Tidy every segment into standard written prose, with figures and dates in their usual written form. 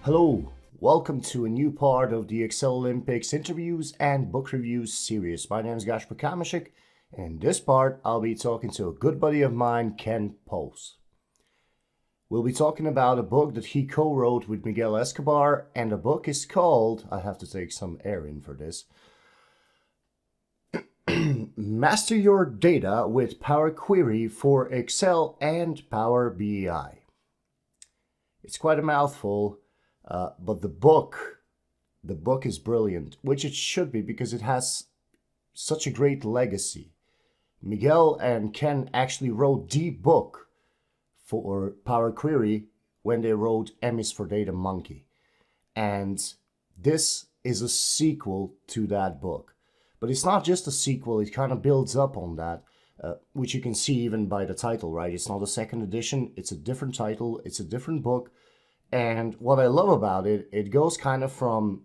Hello, welcome to a new part of the Excel Olympics interviews and book reviews series. My name is Gaspar Kamashik, and in this part, I'll be talking to a good buddy of mine, Ken Puls. We'll be talking about a book that he co-wrote with Miguel Escobar, and the book is called, I have to take some air in for this, Master Your Data with Power Query for Excel and Power BI. It's quite a mouthful. But the book is brilliant, which it should be because it has such a great legacy. Miguel and Ken actually wrote the book for Power Query when they wrote M is for Data Monkey. And this is a sequel to that book. But it's not just a sequel, it kind of builds up on that, which you can see even by the title, right? It's not a second edition, it's a different title, it's a different book. And what I love about it, it goes kind of from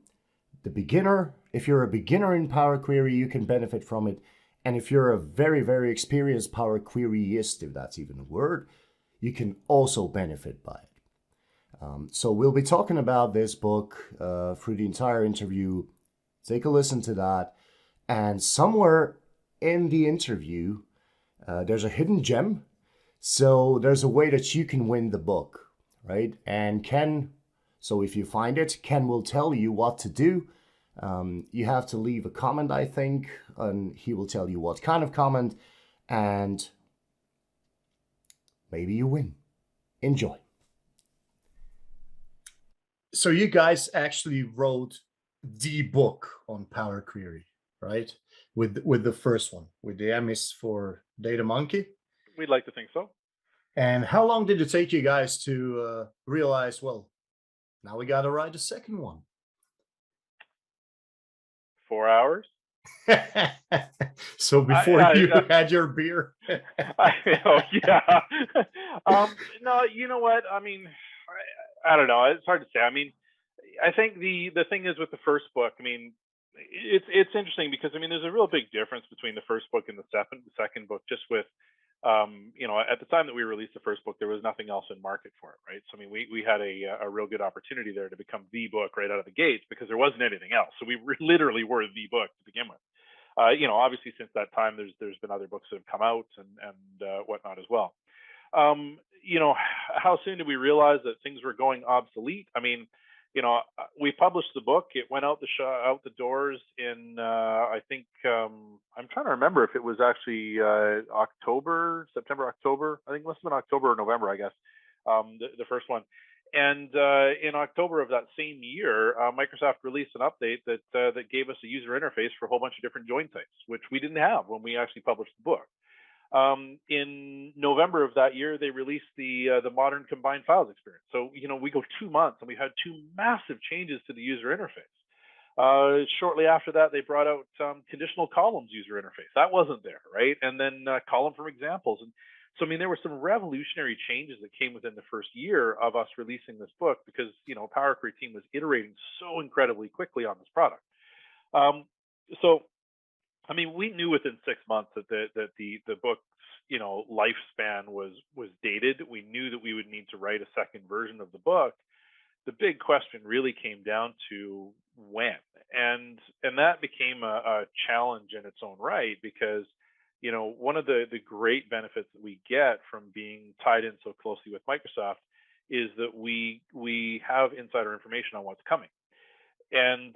the beginner. If you're a beginner in Power Query, you can benefit from it. And if you're a very, very experienced Power Queryist, if that's even a word, you can also benefit by it. So we'll be talking about this book through the entire interview. Take a listen to that. And somewhere in the interview, there's a hidden gem. So there's a way that you can win the book. Right? And Ken, so if you find it, Ken will tell you what to do. You have to leave a comment, I think, and he will tell you what kind of comment, and maybe you win. Enjoy. So you guys actually wrote the book on Power Query, right? With the first one, with the M is for Data Monkey. We'd like to think so. And how long did it take you guys to realize, well, now we got to write a second one? 4 hours. So before you had your beer? Yeah. No, you know what? I mean, I don't know. It's hard to say. I mean, I think the thing is with the first book, I mean, it's interesting because, I mean, there's a real big difference between the first book and the second book, just with at the time that we released the first book, there was nothing else in market for it, right? So I mean, we had a real good opportunity there to become the book right out of the gates because there wasn't anything else. So we literally were the book to begin with. Obviously since that time, there's been other books that have come out and whatnot as well. How soon did we realize that things were going obsolete? I mean, we published the book. It went out the doors in I think I'm trying to remember if it was actually September, October. I think it must have been October or November, I guess. The first one. And in October of that same year, Microsoft released an update that gave us a user interface for a whole bunch of different join types, which we didn't have when we actually published the book. In November of that year, they released the modern combined files experience. So, we go 2 months and we had two massive changes to the user interface. Shortly after that, they brought out conditional columns user interface. That wasn't there, right? And then column from examples. And so, I mean, there were some revolutionary changes that came within the first year of us releasing this book because, Power Query team was iterating so incredibly quickly on this product. So I mean, we knew within 6 months that the book's lifespan was dated. We knew that we would need to write a second version of the book. The big question really came down to when, and that became a challenge in its own right because one of the great benefits that we get from being tied in so closely with Microsoft is that we have insider information on what's coming. And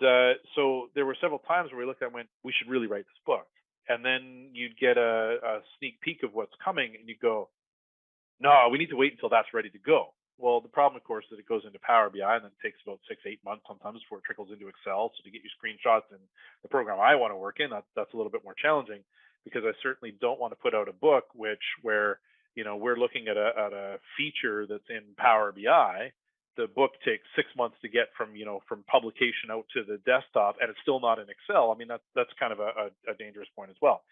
so there were several times where we looked at and went, we should really write this book. And then you'd get a sneak peek of what's coming and you go, no, we need to wait until that's ready to go. Well, the problem, of course, is that it goes into Power BI and then it takes about 6-8 months sometimes before it trickles into Excel. So to get you screenshots in the program I want to work in, that's a little bit more challenging because I certainly don't want to put out a book where we're looking at a feature that's in Power BI. The book takes 6 months to get from publication out to the desktop, and it's still not in Excel. I mean, that's kind of a dangerous point as well.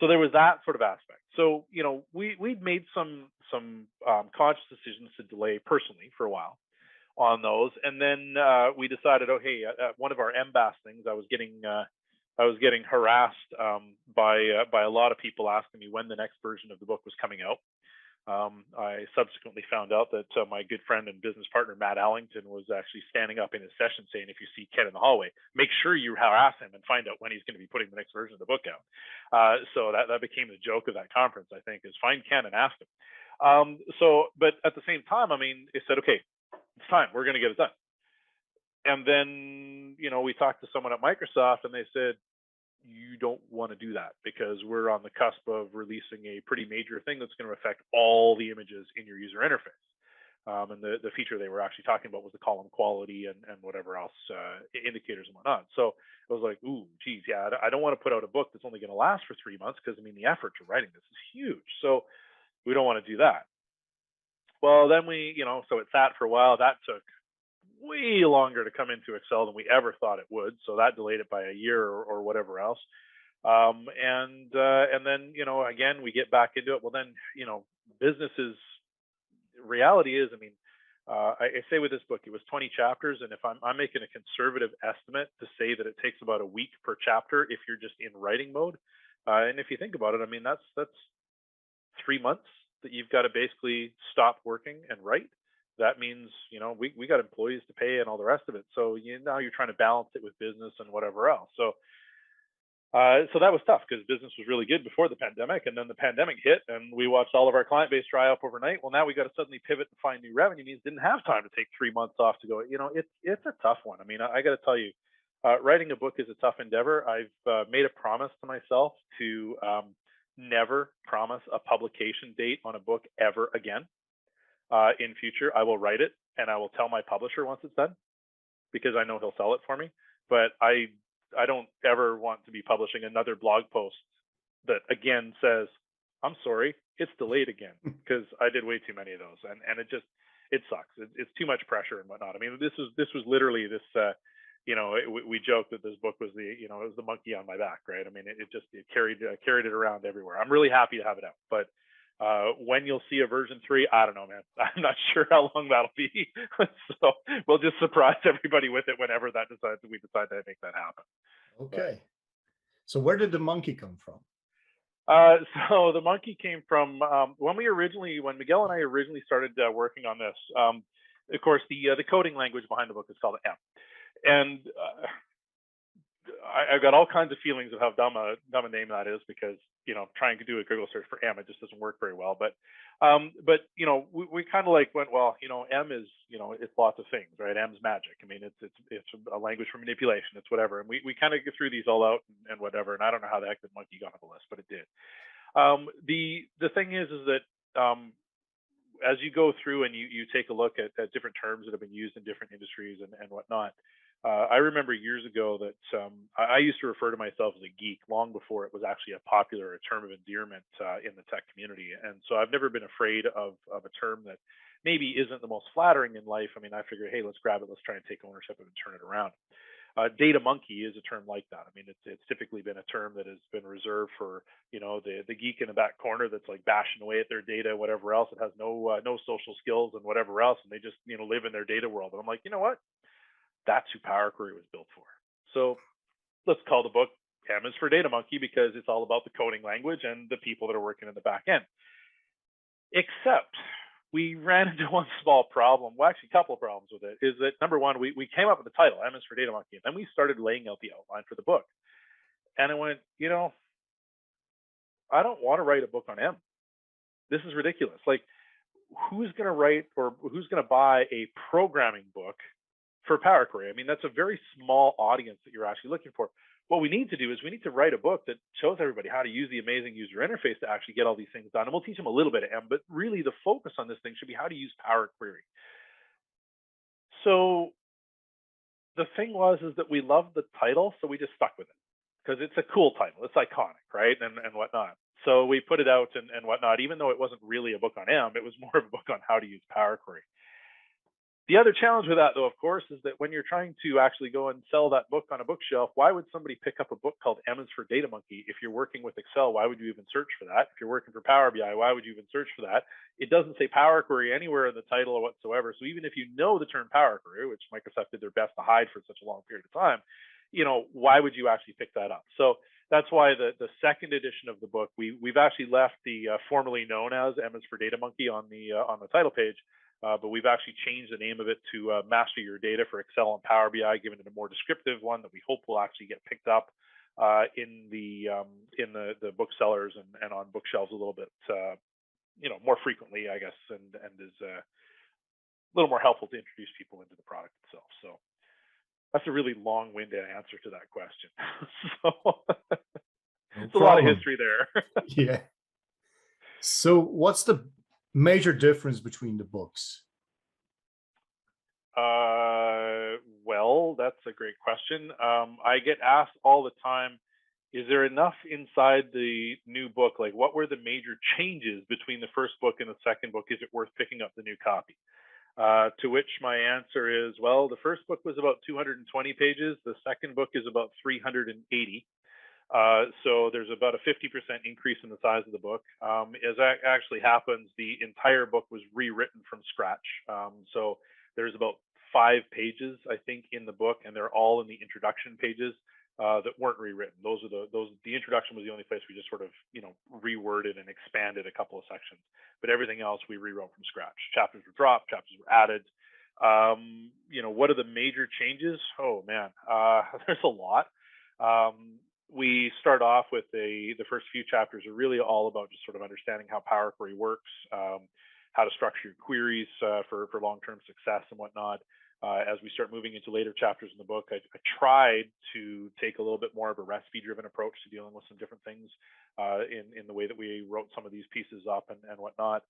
So there was that sort of aspect. So we'd made some conscious decisions to delay personally for a while on those, and then we decided, oh hey, at one of our MBAS things, I was getting harassed by a lot of people asking me when the next version of the book was coming out. I subsequently found out that my good friend and business partner Matt Allington was actually standing up in his session saying, if you see Ken in the hallway, make sure you harass him and find out when he's going to be putting the next version of the book out. So that became the joke of that conference, I think, is find Ken and ask him. But at the same time, I mean, it said, okay, it's time, we're going to get it done. And then, we talked to someone at Microsoft and they said, you don't want to do that because we're on the cusp of releasing a pretty major thing that's going to affect all the images in your user interface. And the feature they were actually talking about was the column quality and whatever else, indicators and whatnot. So I was like, ooh, geez, yeah, I don't want to put out a book that's only going to last for 3 months because, I mean, the effort to writing this is huge. So we don't want to do that. Well, then so it sat for a while. That took way longer to come into Excel than we ever thought it would. So that delayed it by a year or whatever else. And then, again, we get back into it. Well, then, businesses, reality is, I mean, I say with this book, it was 20 chapters. And if I'm making a conservative estimate to say that it takes about a week per chapter if you're just in writing mode. And if you think about it, I mean, that's 3 months that you've got to basically stop working and write. That means, we got employees to pay and all the rest of it. So now you're trying to balance it with business and whatever else. So that was tough because business was really good before the pandemic, and then the pandemic hit, and we watched all of our client base dry up overnight. Well, now we got to suddenly pivot and find new revenue means didn't have time to take 3 months off to go. It's a tough one. I mean, I got to tell you, writing a book is a tough endeavor. I've made a promise to myself to never promise a publication date on a book ever again. In future, I will write it and I will tell my publisher once it's done because I know he'll sell it for me. But I don't ever want to be publishing another blog post that again says, I'm sorry, it's delayed again, because I did way too many of those. And it sucks. It's too much pressure and whatnot. I mean, this was literally this, we joked that this book was it was the monkey on my back, right? I mean, it carried it around everywhere. I'm really happy to have it out, but when you'll see a version 3, I don't know, man. I'm not sure how long that'll be. So we'll just surprise everybody with it whenever we decide to make that happen. Okay. So where did the monkey come from? So the monkey came from when Miguel and I originally started working on this. Of course, the coding language behind the book is called M, and I've got all kinds of feelings of how dumb a name that is because trying to do a Google search for M, it just doesn't work very well. But we kind of went, well, M is it's lots of things, right? M's magic. I mean, it's a language for manipulation. It's whatever, and we kind of get through these all out and whatever. And I don't know how the heck the monkey got on the list, but it did. The thing is that as you go through and you take a look at different terms that have been used in different industries and whatnot. I remember years ago that I used to refer to myself as a geek long before it was actually a popular term of endearment in the tech community. And so I've never been afraid of a term that maybe isn't the most flattering in life. I mean, I figured, hey, let's grab it. Let's try and take ownership of it and turn it around. Data monkey is a term like that. I mean, it's typically been a term that has been reserved for, the geek in the back corner that's like bashing away at their data, whatever else. It has no social skills and whatever else. And they just, live in their data world. And I'm like, you know what? That's who Power Query was built for. So let's call the book M is for Data Monkey because it's all about the coding language and the people that are working in the back end. Except we ran into one small problem. Well, actually, a couple of problems with it. Is that number one, we came up with the title, M is for Data Monkey, and then we started laying out the outline for the book. And I went, I don't want to write a book on M. This is ridiculous. Like, who's going to write or who's going to buy a programming book for Power Query? I mean, that's a very small audience that you're actually looking for. What we need to do is we need to write a book that shows everybody how to use the amazing user interface to actually get all these things done. And we'll teach them a little bit of M, but really the focus on this thing should be how to use Power Query. So the thing is that we loved the title, so we just stuck with it because it's a cool title. It's iconic, right? And whatnot. So we put it out and whatnot, even though it wasn't really a book on M, it was more of a book on how to use Power Query. The other challenge with that, though, of course, is that when you're trying to actually go and sell that book on a bookshelf, why would somebody pick up a book called M is for Data Monkey? If you're working with Excel, why would you even search for that? If you're working for Power BI, why would you even search for that? It doesn't say Power Query anywhere in the title or whatsoever. So even if you know the term Power Query, which Microsoft did their best to hide for such a long period of time, why would you actually pick that up? So that's why the second edition of the book, we've actually left the formerly known as M is for Data Monkey on the title page, but we've actually changed the name of it to Master Your Data for Excel and Power BI, giving it a more descriptive one that we hope will actually get picked up in the booksellers and on bookshelves a little bit, more frequently, I guess, and is a little more helpful to introduce people into the product itself. So that's a really long-winded answer to that question. So No it's a lot of problem. history there. Yeah. So what's the major difference between the books? Well, that's a great question. I get asked all the time, is there enough inside the new book? Like, what were the major changes between the first book and the second book? Is it worth picking up the new copy? To which my answer is, well, the first book was about 220 pages. The second book is about 380. So there's about a 50% increase in the size of the book. As that actually happens, the entire book was rewritten from scratch. So there's about 5 pages, I think, in the book, and they're all in the introduction pages that weren't rewritten. The introduction was the only place we just sort of, reworded and expanded a couple of sections, but everything else we rewrote from scratch. Chapters were dropped, chapters were added. What are the major changes? Oh man, there's a lot. We start off with the first few chapters are really all about just sort of understanding how Power Query works, how to structure your queries for long-term success and whatnot. As we start moving into later chapters in the book, I tried to take a little bit more of a recipe-driven approach to dealing with some different things in the way that we wrote some of these pieces up and whatnot.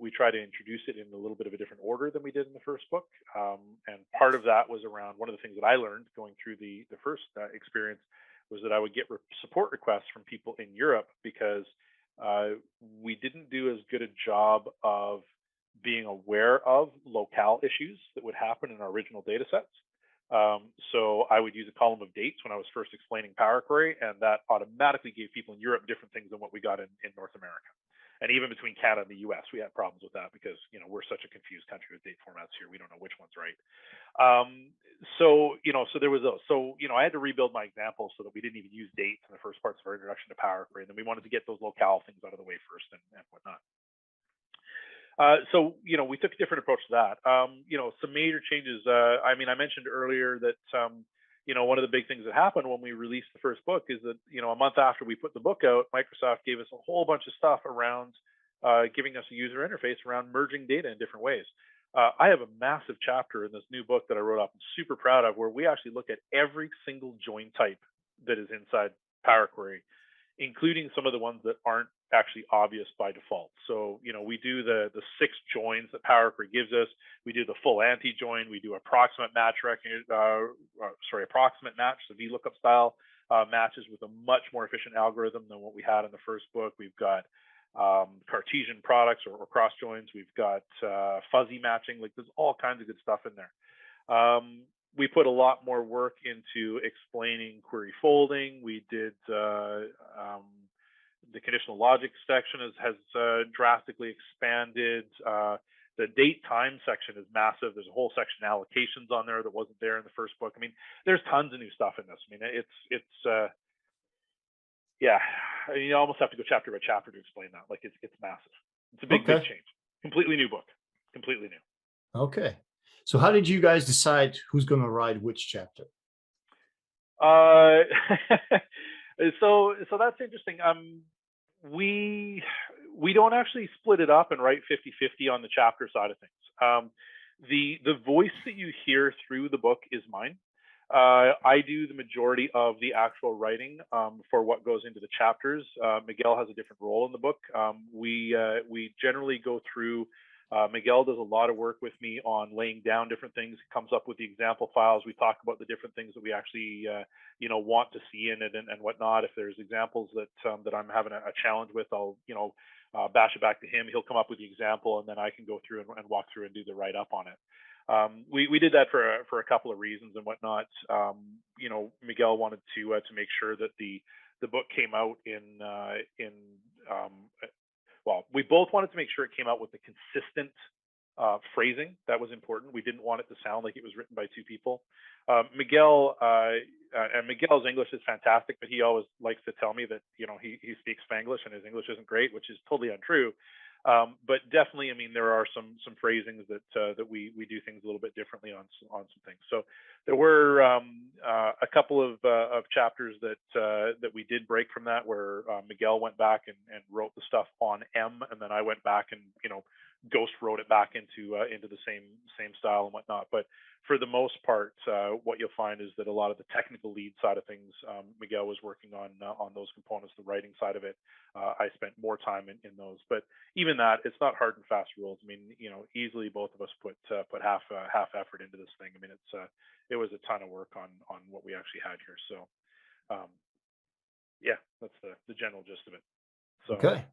We try to introduce it in a little bit of a different order than we did in the first book. And part of that was around one of the things that I learned going through the first experience was that I would get support requests from people in Europe because we didn't do as good a job of being aware of locale issues that would happen in our original data sets. So I would use a column of dates when I was first explaining Power Query, and that automatically gave people in Europe different things than what we got in North America. And even between Canada and the US, we had problems with that because, we're such a confused country with date formats here. We don't know which one's right. So there was those. So, I had to rebuild my examples so that we didn't even use dates in the first parts of our introduction to Power Query. And then we wanted to get those locale things out of the way first and whatnot. So, we took a different approach to that. Some major changes. I mentioned earlier that, one of the big things that happened when we released the first book is that, a month after we put the book out, Microsoft gave us a whole bunch of stuff around giving us a user interface around merging data in different ways. I have a massive chapter in this new book that I wrote up and super proud of, where we actually look at every single join type that is inside Power Query, including some of the ones that aren't actually obvious by default. So, we do the 6 joins that Power Query gives us. We do the full anti-join. We do approximate match approximate match, the VLOOKUP style matches with a much more efficient algorithm than what we had in the first book. We've got Cartesian products or cross joins. We've got fuzzy matching. Like, there's all kinds of good stuff in there. We put a lot more work into explaining query folding. We did the conditional logic section has drastically expanded. The date time section is massive. There's a whole section allocations on there that wasn't there in the first book. There's tons of new stuff in this. It's yeah, you almost have to go chapter by chapter to explain that. Like, it's massive. It's a big change. Completely new book. Completely new. Okay. So how did you guys decide who's going to write which chapter? So that's interesting. We don't actually split it up and write 50-50 on the chapter side of things. The voice that you hear through the book is mine. I do the majority of the actual writing for what goes into the chapters. Miguel has a different role in the book. We generally go through. Miguel does a lot of work with me on laying down different things. He comes up with the example files. We talk about the different things that we actually, want to see in it and whatnot. If there's examples that I'm having a challenge with, I'll, bash it back to him. He'll come up with the example, and then I can go through and walk through and do the write up on it. We did that for a couple of reasons and whatnot. Miguel wanted to make sure that the book came out well, we both wanted to make sure it came out with the consistent phrasing. That was important. We didn't want it to sound like it was written by 2 people. Miguel and Miguel's English is fantastic, but he always likes to tell me that he speaks Spanglish and his English isn't great, which is totally untrue. But definitely, I mean, there are some phrasings that we do things a little bit differently on some things. So there were a couple of chapters that we did break from that, where Miguel went back and wrote the stuff on M, and then I went back and ghost wrote it back into the same style and whatnot. But for the most part, what you'll find is that a lot of the technical lead side of things, Miguel was working on those components, the writing side of it. I spent more time in those, but even that, it's not hard and fast rules. I mean, easily both of us put half effort into this thing. I mean, it was a ton of work on what we actually had here. So, um, yeah, that's the general gist of it. So Okay.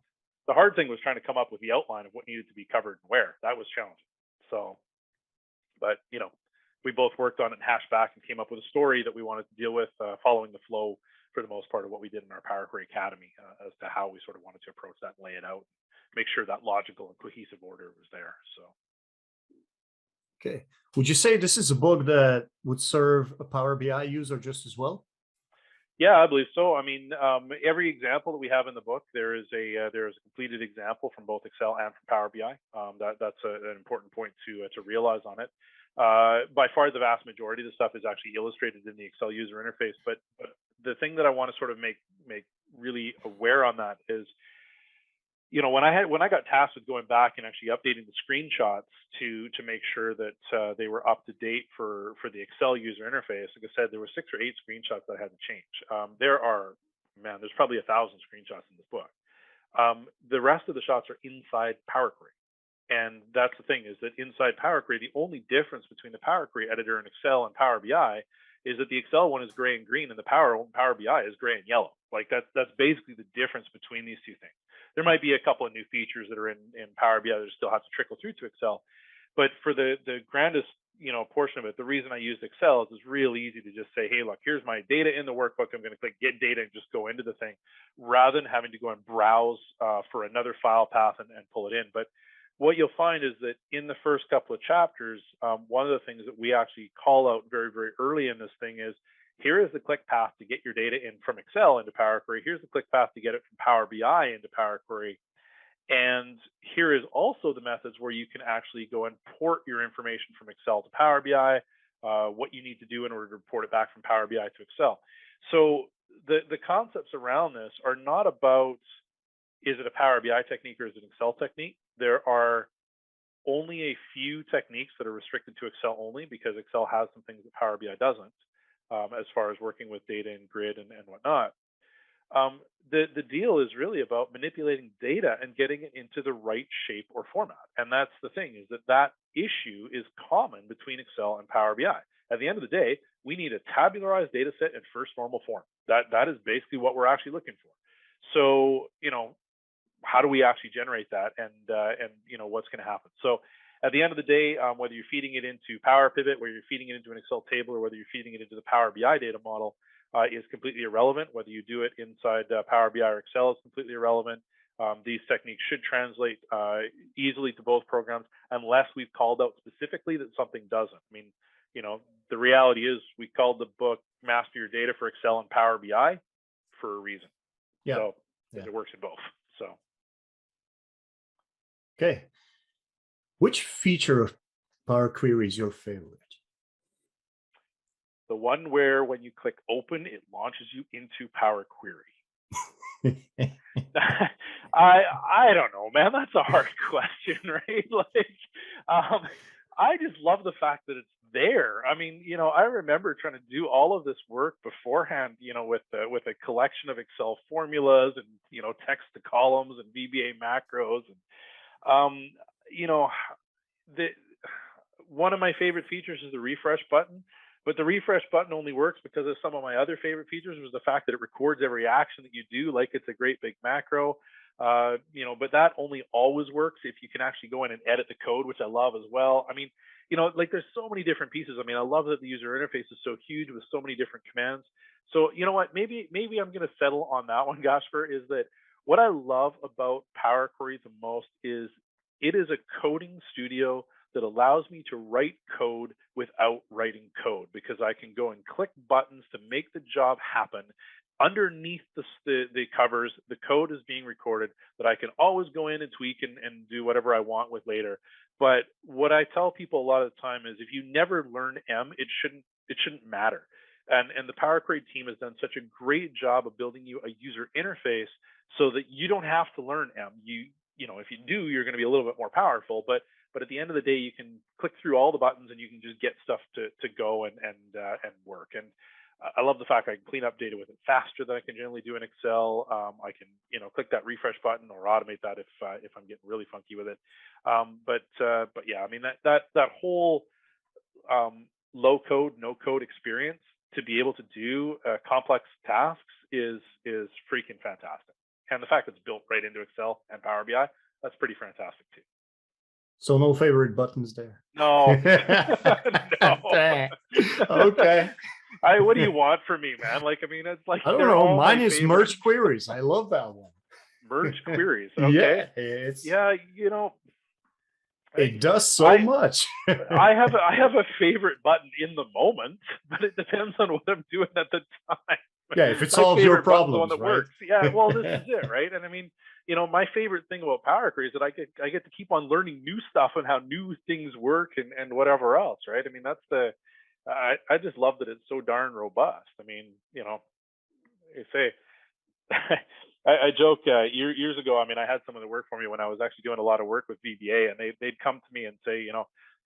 the hard thing was trying to come up with the outline of what needed to be covered and where. That was challenging. So, but we both worked on it and hashed back and came up with a story that we wanted to deal with, following the flow for the most part of what we did in our Power Query Academy, as to how we sort of wanted to approach that and lay it out, make sure that logical and cohesive order was there. So. Okay. Would you say this is a book that would serve a Power BI user just as well? Yeah, I believe so. I mean, every example that we have in the book, there is a completed example from both Excel and from Power BI. That's an important point to realize on it. By far, the vast majority of the stuff is actually illustrated in the Excel user interface. But the thing that I want to sort of make really aware on that is, when I got tasked with going back and actually updating the screenshots to make sure that they were up to date for the Excel user interface, like I said, there were 6 or 8 screenshots that I had to change. There's probably 1,000 screenshots in this book. The rest of the shots are inside Power Query. And that's the thing, is that inside Power Query, the only difference between the Power Query editor in Excel and Power BI is that the Excel one is gray and green and the Power BI is gray and yellow. Like that's basically the difference between these two things. There might be a couple of new features that are in Power BI that still have to trickle through to Excel. But for the grandest portion of it, the reason I used Excel is it's real easy to just say, hey, look, here's my data in the workbook. I'm going to click get data and just go into the thing, rather than having to go and browse for another file path and pull it in. But what you'll find is that in the first couple of chapters, one of the things that we actually call out very, very early in this thing is, here is the click path to get your data in from Excel into Power Query. Here's the click path to get it from Power BI into Power Query. And here is also the methods where you can actually go and port your information from Excel to Power BI, what you need to do in order to port it back from Power BI to Excel. So the concepts around this are not about, is it a Power BI technique or is it an Excel technique? There are only a few techniques that are restricted to Excel only, because Excel has some things that Power BI doesn't, as far as working with data and grid and whatnot. The deal is really about manipulating data and getting it into the right shape or format. And that's the thing, is that issue is common between Excel and Power BI. At the end of the day, we need a tabularized data set in first normal form. That is basically what we're actually looking for. So, how do we actually generate that, and what's going to happen? So at the end of the day, whether you're feeding it into Power Pivot, whether you're feeding it into an Excel table, or whether you're feeding it into the Power BI data model, is completely irrelevant. Whether you do it inside Power BI or Excel is completely irrelevant. These techniques should translate easily to both programs, unless we've called out specifically that something doesn't. I mean, the reality is we called the book Master Your Data for Excel and Power BI for a reason. Yeah. So Yeah. it works in both. So. Okay. Which feature of Power Query is your favorite? The one where when you click open, it launches you into Power Query. I don't know, man. That's a hard question, right? I just love the fact that it's there. I mean, I remember trying to do all of this work beforehand, with a collection of Excel formulas and text to columns and VBA macros, and one of my favorite features is the refresh button. But the refresh button only works because of some of my other favorite features, was the fact that it records every action that you do, like it's a great big macro. But that only always works if you can actually go in and edit the code, which I love as well. I mean, there's so many different pieces. I mean, I love that the user interface is so huge with so many different commands. So you know what? Maybe I'm going to settle on that one, Gasper. Is that what I love about Power Query the most? Is it is a coding studio that allows me to write code without writing code, because I can go and click buttons to make the job happen. Underneath the covers, the code is being recorded that I can always go in and tweak and do whatever I want with later. But what I tell people a lot of the time is, if you never learn M, it shouldn't matter. And the Power Query team has done such a great job of building you a user interface so that you don't have to learn M. You know, if you do, you're going to be a little bit more powerful, but at the end of the day, you can click through all the buttons and you can just get stuff to go and work. And I love the fact I can clean up data with it faster than I can generally do in Excel. I can, click that refresh button or automate that if I'm getting really funky with it. But yeah, I mean, that whole low code, no code experience to be able to do complex tasks is freaking fantastic. And the fact that it's built right into Excel and Power BI, that's pretty fantastic too. So no favorite buttons there. No, no. Okay. What do you want from me, man? Like, I mean, it's like, I don't they're know. all my Mine is favorite. merge queries. I love that one. Merge queries. Okay. Yeah, it's Yeah, it does so I much. I have a favorite button in the moment, but it depends on what I'm doing at the time. Yeah, if it My solves your favorite button's the one problems, that right? works. Yeah, well, this is it, right? And I mean, my favorite thing about Power Query is that I get to keep on learning new stuff and how new things work and whatever else, right? I mean, I just love that it's so darn robust. I mean, you say I joke years ago. I mean, I had someone that worked for me when I was actually doing a lot of work with VBA, and they'd come to me and say,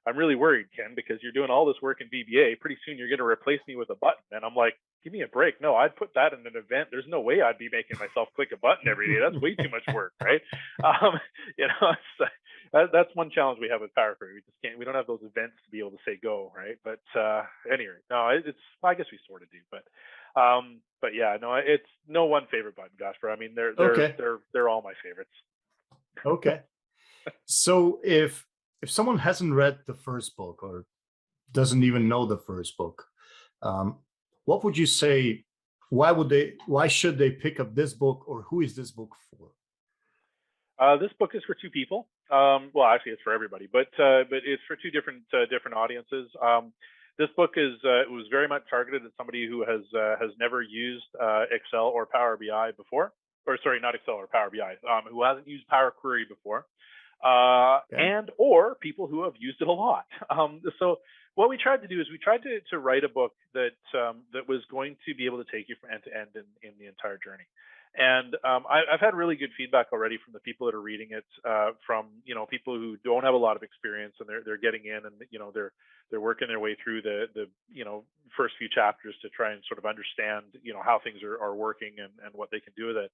I'm really worried, Ken, because you're doing all this work in VBA. Pretty soon you're going to replace me with a button. And I'm like, give me a break. No, I'd put that in an event. There's no way I'd be making myself click a button every day. That's way too much work, right? That's one challenge we have with Power Query. We just can't. We don't have those events to be able to say go, right? But anyway, no, it's. I guess we sort of do, but yeah, no, it's no one favorite button, Gasper. I mean, Okay. they're all my favorites. Okay. So if someone hasn't read the first book or doesn't even know the first book, what would you say? Why should they pick up this book, or who is this book for? This book is for two people. Well, actually, it's for everybody, but it's for two different audiences. This book it was very much targeted at somebody who has never used Excel or Power BI before, or sorry, not Excel or Power BI, who hasn't used Power Query before, Okay. and or people who have used it a lot. So what we tried to do is we tried to write a book that was going to be able to take you from end to end in the entire journey. And I've had really good feedback already from the people that are reading it, from people who don't have a lot of experience, and they're getting in, and they're working their way through the first few chapters to try and sort of understand how things are working and what they can do with it.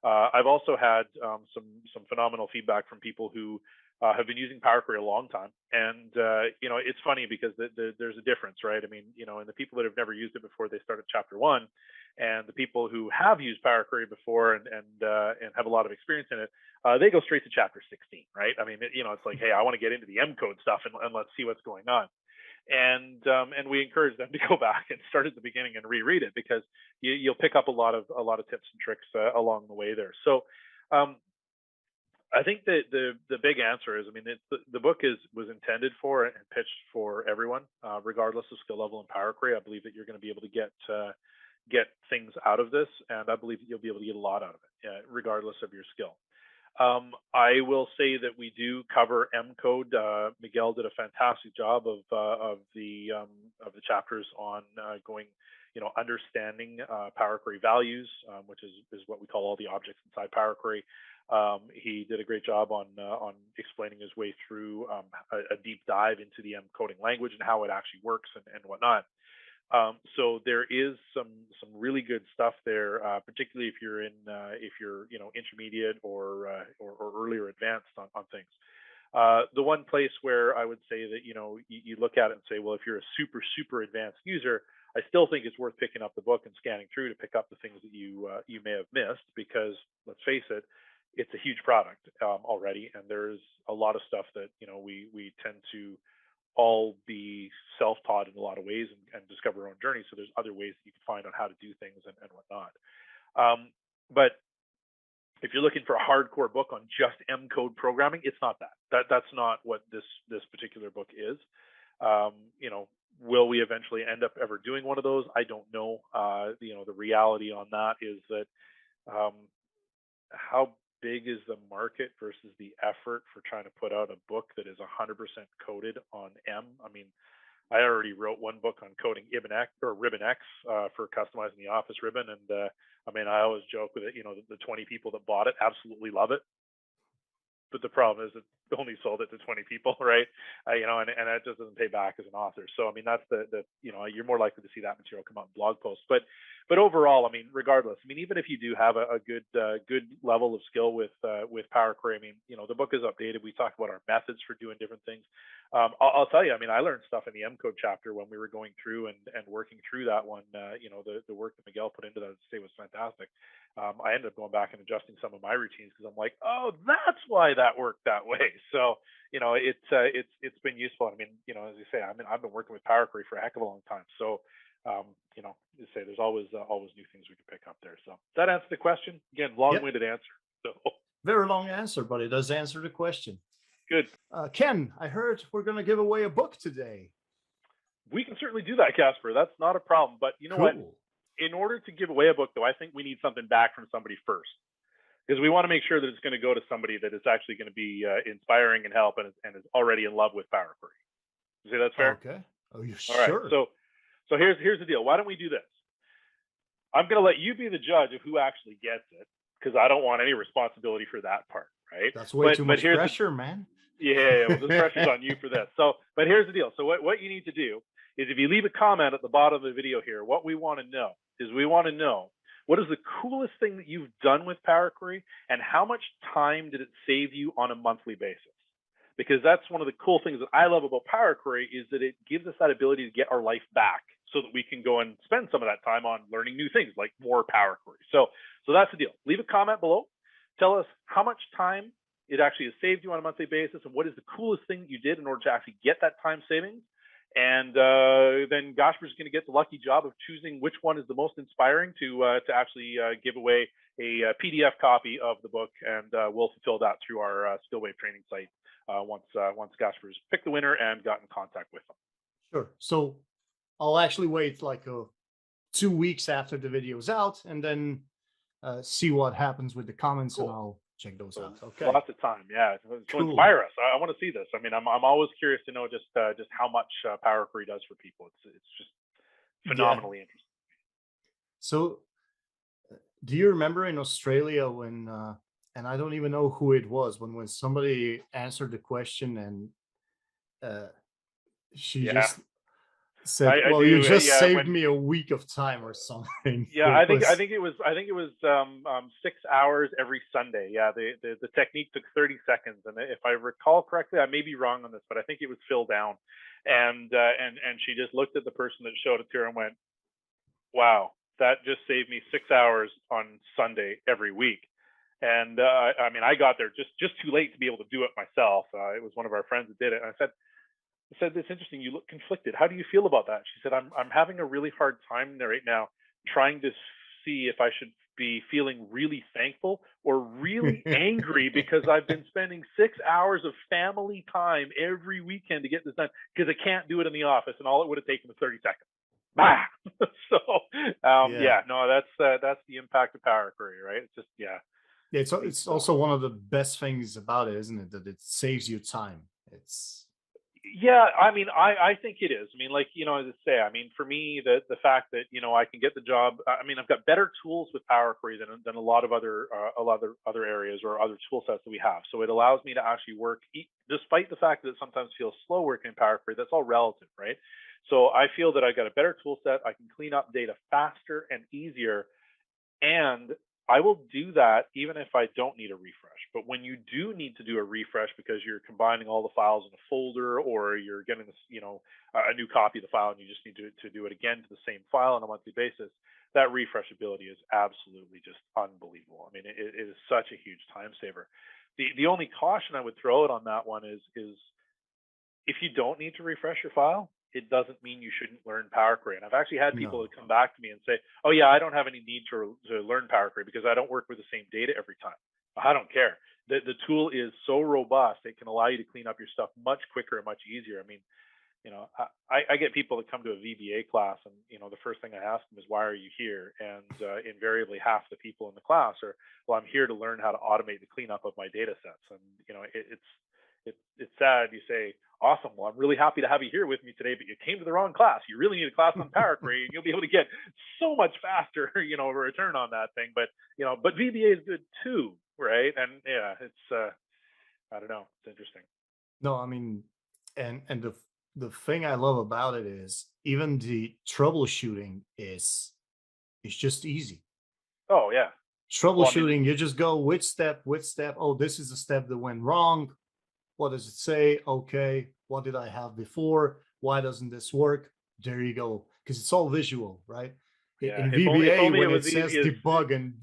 I've also had some phenomenal feedback from people who have been using Power Query a long time, and it's funny because there's a difference, right? I mean, and the people that have never used it before, they start at chapter 1, and the people who have used Power Query before and have a lot of experience in it, they go straight to chapter 16, right? I mean, it's like, hey, I want to get into the M code stuff and let's see what's going on. And we encourage them to go back and start at the beginning and reread it, because you'll pick up a lot of tips and tricks along the way there. So I think that the big answer is, I mean, the book was intended for and pitched for everyone, regardless of skill level in Power Query. I believe that you're going to be able to get things out of this, and I believe that you'll be able to get a lot out of it, regardless of your skill. I will say that we do cover M code. Miguel did a fantastic job of the chapters on going, understanding Power Query values, which is what we call all the objects inside Power Query. He did a great job on explaining his way through a deep dive into the M coding language and how it actually works and whatnot. So there is some really good stuff there, particularly if you're intermediate or earlier advanced on things. The one place where I would say that you look at it and say, well, if you're a super advanced user, I still think it's worth picking up the book and scanning through to pick up the things that you may have missed, because let's face it, it's a huge product already, and there's a lot of stuff that we tend to all be self-taught in a lot of ways and discover our own journey. So there's other ways that you can find on how to do things and whatnot. But If you're looking for a hardcore book on just M code programming, it's not that. That's not what this particular book is. You know, will we eventually end up ever doing one of those? I don't know. You know, the reality on that is that um, how big is the market versus the effort for trying to put out a book that is 100% coded on M? I mean, I already wrote one book on coding Ibn X or Ribbon X for customizing the Office ribbon, and I mean, I always joke with it. You know, the 20 people that bought it absolutely love it, but the problem is it only sold it to 20 people, right? You know, and that just doesn't pay back as an author. So I mean, that's the you know, you're more likely to see that material come out in blog posts. But overall, I mean, regardless, I mean, even if you do have a good level of skill with Power Query, I mean, you know, the book is updated. We talk about our methods for doing different things. I'll tell you, I mean, I learned stuff in the M code chapter when we were going through and working through that one. You know, the work that Miguel put into that today was fantastic. I ended up going back and adjusting some of my routines because I'm like, oh, that's why that worked that way. So, you know, it's been useful. I mean, you know, as you say, I mean, I've been working with Power Query for a heck of a long time. So, you know, you say there's always new things we can pick up there. So that answers the question. Again, Yep. long-winded answer. So Very long answer, but it does answer the question. good. Ken, I heard we're going to give away a book today. We can certainly do that, Casper. That's not a problem. But you know what? Cool. In order to give away a book, though, I think we need something back from somebody first, because we want to make sure that it's going to go to somebody that is actually going to be inspiring and help and is already in love with Power Query. You say that's fair? Okay. Oh, you All right. sure? So here's the deal. Why don't we do this? I'm going to let you be the judge of who actually gets it, because I don't want any responsibility for that part, right? That's way too much here's pressure, man. yeah, well, the pressure's on you for this. So, but here's the deal. So what you need to do is, if you leave a comment at the bottom of the video here, what we want to know is what is the coolest thing that you've done with Power Query, and how much time did it save you on a monthly basis? Because that's one of the cool things that I love about Power Query, is that it gives us that ability to get our life back so that we can go and spend some of that time on learning new things like more Power Query. So that's the deal. Leave a comment below. Tell us how much time it actually has saved you on a monthly basis, and what is the coolest thing that you did in order to actually get that time savings. And then Gosper's going to get the lucky job of choosing which one is the most inspiring to actually give away a PDF copy of the book, and we'll fulfill that through our Skillwave training site once Gosper's picked the winner and got in contact with them. Sure. So I'll actually wait like 2 weeks after the video's out, and then see what happens with the comments, Cool. and I'll check those So out. Okay. lots of time, yeah. So Cool. inspire us. I want to see this. I mean, I'm always curious to know just how much Power Query does for people. It's just phenomenally interesting. So, do you remember in Australia when, and I don't even know who it was, when somebody answered the question and she Yeah. just said, I "Well, do, you just yeah, saved me a week of time or something." Yeah, It I was- think it was 6 hours every Sunday. Yeah, the technique took 30 seconds, and if I recall correctly, I may be wrong on this, but I think it was Phil Down, and she just looked at the person that showed it to her and went, "Wow, that just saved me 6 hours on Sunday every week." And I mean, I got there just too late to be able to do it myself. It was one of our friends that did it, and I said, "It's interesting. You look conflicted. How do you feel about that?" She said, I'm having a really hard time there right now, trying to see if I should be feeling really thankful or really angry because I've been spending 6 hours of family time every weekend to get this done because I can't do it in the office, and all it would have taken was 30 seconds. Bah! So yeah, no, that's the impact of Power Query, right? It's just it's also one of the best things about it, isn't it? That it saves you time. Yeah, I mean, I think it is. I mean, like, you know, as I say, I mean, for me, the fact that, you know, I can get the job. I mean, I've got better tools with Power Query than a lot of other areas or other tool sets that we have. So it allows me to actually work, despite the fact that it sometimes feels slow working in Power Query. That's all relative, right? So I feel that I got a better tool set. I can clean up data faster and easier, and I will do that even if I don't need a refresh. But when you do need to do a refresh because you're combining all the files in a folder, or you're getting this, you know, a new copy of the file, and you just need to do it again to the same file on a monthly basis, that refresh ability is absolutely just unbelievable. I mean, it is such a huge time saver. The only caution I would throw out on that one is if you don't need to refresh your file, it doesn't mean you shouldn't learn Power Query. And I've actually had people that come back to me and say, "Oh yeah, I don't have any need to learn Power Query because I don't work with the same data every time." I don't care. The tool is so robust; it can allow you to clean up your stuff much quicker and much easier. I mean, I get people that come to a VBA class, and the first thing I ask them is, "Why are you here?" And invariably, half the people in the class are, "Well, I'm here to learn how to automate the cleanup of my data sets." And it's sad. You say, "Awesome. Well, I'm really happy to have you here with me today, but you came to the wrong class. You really need a class on Power Query, and you'll be able to get so much faster, a return on that thing." But VBA is good too, right? And yeah, it's I don't know. It's interesting. No, I mean, and the thing I love about it is even the troubleshooting is just easy. Oh yeah. Well, I mean, Troubleshooting, you just go which step. Oh, this is a step that went wrong. What does it say? Okay, what did I have before? Why doesn't this work? There you go. Because it's all visual, right? yeah. In If VBA, only it when was it says easy as debug and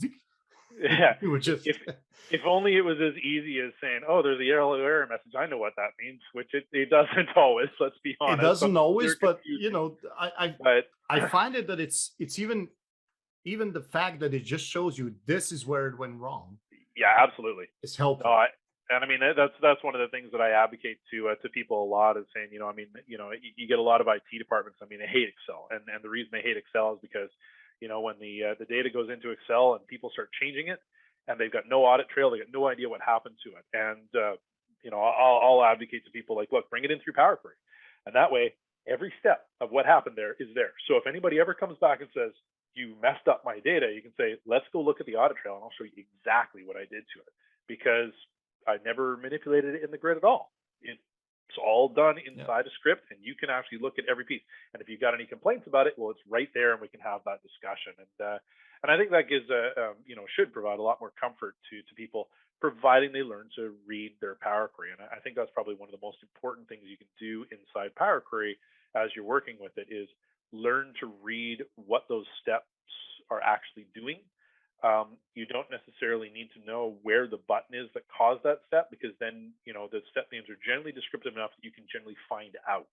yeah. you would just If if only it was as easy as saying, "Oh, there's a yellow error message. I know what that means," which it doesn't always. Let's be it honest. doesn't Sometimes always, they're but confusing, I but I find it that it's even the fact that it just shows you this is where it went wrong yeah, absolutely. is No, helpful. and I mean that's one of the things that I advocate to people a lot is saying, I mean, you get a lot of IT departments. I mean, they hate Excel, and the reason they hate Excel is because when the data goes into Excel and people start changing it, and they've got no audit trail, they got no idea what happened to it, and I'll advocate to people like, look, bring it in through Power Query, and that way every step of what happened there is there. So if anybody ever comes back and says you messed up my data, you can say, let's go look at the audit trail, and I'll show you exactly what I did to it because I never manipulated it in the grid at all. It's all done Yeah. inside a script, and you can actually look at every piece. And if you've got any complaints about it, well, it's right there, and we can have that discussion. And I think that gives should provide a lot more comfort to people, providing they learn to read their Power Query. And I think that's probably one of the most important things you can do inside Power Query as you're working with it is learn to read what those steps are actually doing. You don't necessarily need to know where the button is that caused that step because then the step names are generally descriptive enough that you can generally find out,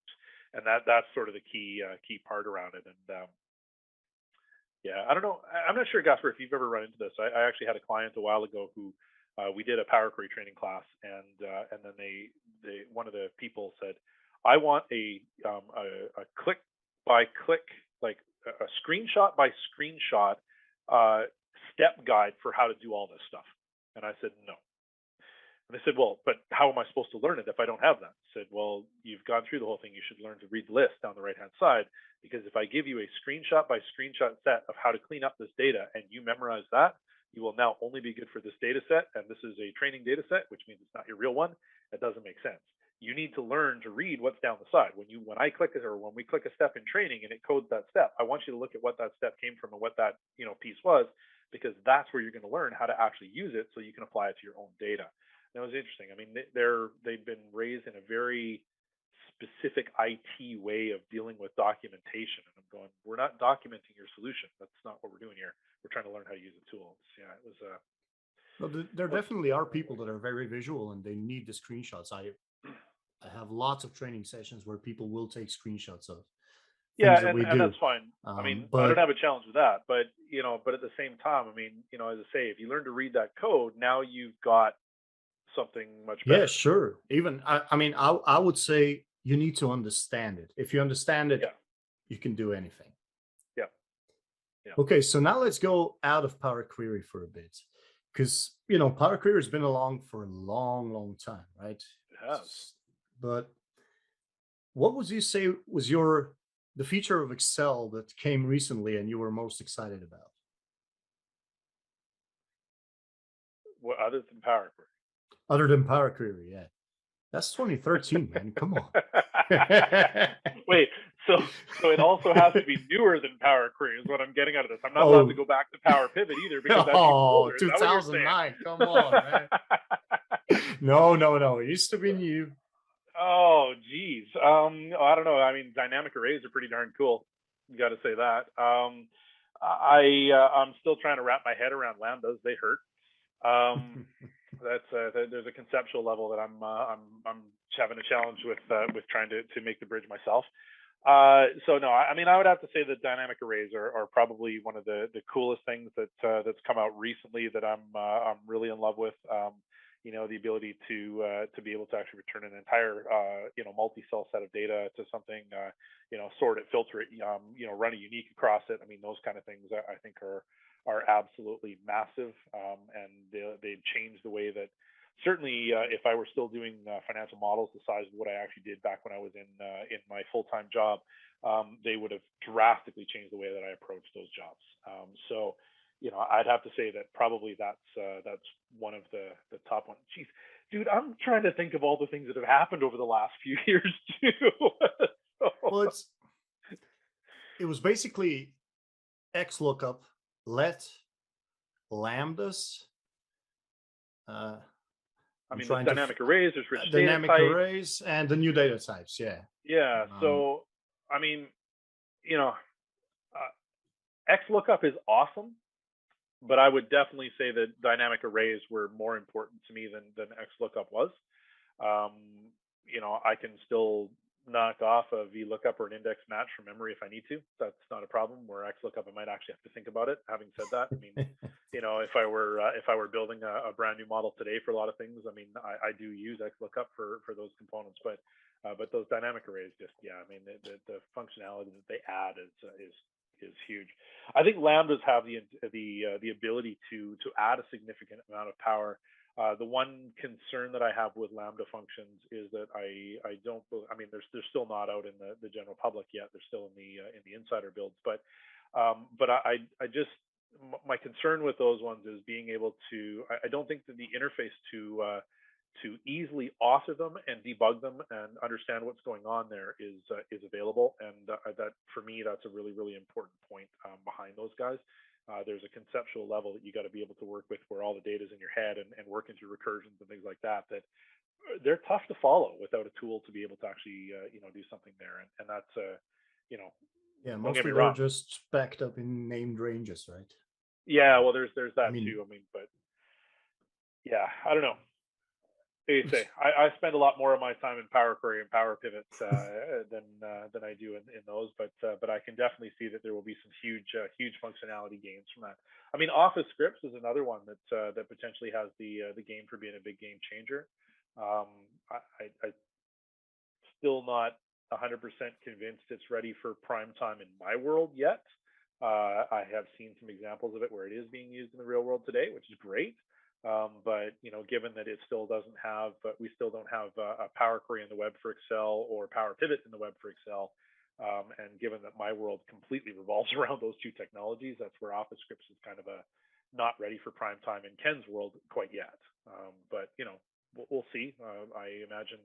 and that's sort of the key part around it. And yeah, I don't know. I'm not sure, Gasper, if you've ever run into this. I actually had a client a while ago who we did a Power Query training class, and then they one of the people said, "I want a click by click, like a screenshot by screenshot uh, step guide for how to do all this stuff." And I said, "No." And they said, "Well, but how am I supposed to learn it if I don't have that?" I said, "Well, you've gone through the whole thing. You should learn to read the list down the right hand side because if I give you a screenshot by screenshot set of how to clean up this data and you memorize that, you will now only be good for this data set. And this is a training data set, which means it's not your real one. That doesn't make sense. You need to learn to read what's down the side. When I click it or when we click a step in training and it codes that step, I want you to look at what that step came from and what that piece was, because that's where you're going to learn how to actually use it so you can apply it to your own data." That was interesting. I mean, they've been raised in a very specific IT way of dealing with documentation, and I'm going, we're not documenting your solution. That's not what we're doing here. We're trying to learn how to use the tools. Yeah, it was. No, there Was definitely are people that are very visual and they need the screenshots. I have lots of training sessions where people will take screenshots of yeah, things that we and that's do. fine. I mean, I don't But have a challenge with that, but at the same time, I mean, as I say, if you learn to read that code, now you've got something much yeah, better. sure. Even I mean, I would say you need to understand it. If you understand it, Yeah, you can do anything. yeah, yeah. Okay, so now let's go out of Power Query for a bit, because Power Query has been along for a long, long time, right? It has. But what would you say was the feature of Excel that came recently and you were most excited about, What other than Power Query? other than Power Query? Yeah, that's 2013, man. Come on. Wait, so it also has to be newer than Power Query is what I'm getting out of this. I'm not allowed to Oh, go back to Power Pivot either because that's even oh, older. Is that what you're 2009. Come on, saying? man. No, no, no. It used to be new. Oh, geez. I don't know. I mean, dynamic arrays are pretty darn cool. You got to say that. I'm still trying to wrap my head around lambdas. They hurt. Um, that's there's a conceptual level that I'm having a challenge with trying to make the bridge myself. So no, I mean, I would have to say that dynamic arrays are probably one of the coolest things that's come out recently that I'm really in love with. The ability to be able to actually return an entire multi-cell set of data to something, sort it, filter it, run a unique across it. I mean, those kind of things I think are absolutely massive, and they've changed the way that certainly, if I were still doing financial models the size of what I actually did back when I was in my full time job, they would have drastically changed the way that I approach those jobs. So, I'd have to say that probably that's one of the top ones. Jeez, dude, I'm trying to think of all the things that have happened over the last few years too. So, Well, it was basically XLOOKUP, let, lambdas. Uh, I I'm mean, there's trying to dynamic arrays, there's rich data dynamic types. arrays and the new data types. Yeah. Yeah. Um, So, I mean, you know, XLOOKUP is awesome, but I would definitely say that dynamic arrays were more important to me than XLOOKUP was. I can still knock off a VLOOKUP or an index match from memory if I need to. That's not a problem. Where XLOOKUP, I might actually have to think about it. Having said that, I mean, if I were building a brand new model today for a lot of things, I mean, I do use XLOOKUP for those components, but those dynamic arrays, just yeah, I mean, the functionality that they add is huge. I think lambdas have the ability to add a significant amount of power. The one concern that I have with lambda functions is that I don't. I mean, they're still not out in the general public yet. They're still in the insider builds, but I just my concern with those ones is being able to. I don't think that the interface to easily author them and debug them and understand what's going on there is available, and that for me that's a really important point behind those guys. There's a conceptual level that you got to be able to work with where all the data is in your head and working through recursions and things like that they're tough to follow without a tool to be able to actually do something there, and that's you know yeah, don't get me mostly they're wrong. just backed up in named ranges, right? Yeah, well, there's I that mean, too. I mean, but yeah, I don't know. They say I spend a lot more of my time in Power Query and Power Pivot than I do in those, but I can definitely see that there will be some huge functionality gains from that. I mean, Office Scripts is another one that potentially has the game for being a big game changer. Um, I still not 100% convinced it's ready for prime time in my world yet. I have seen some examples of it where it is being used in the real world today, which is great. But given that it still doesn't have, but we still don't have a Power Query in the web for Excel or Power Pivot in the web for Excel, and given that my world completely revolves around those two technologies, that's where Office Scripts is kind of a not ready for prime time in Ken's world quite yet. But we'll see. I imagine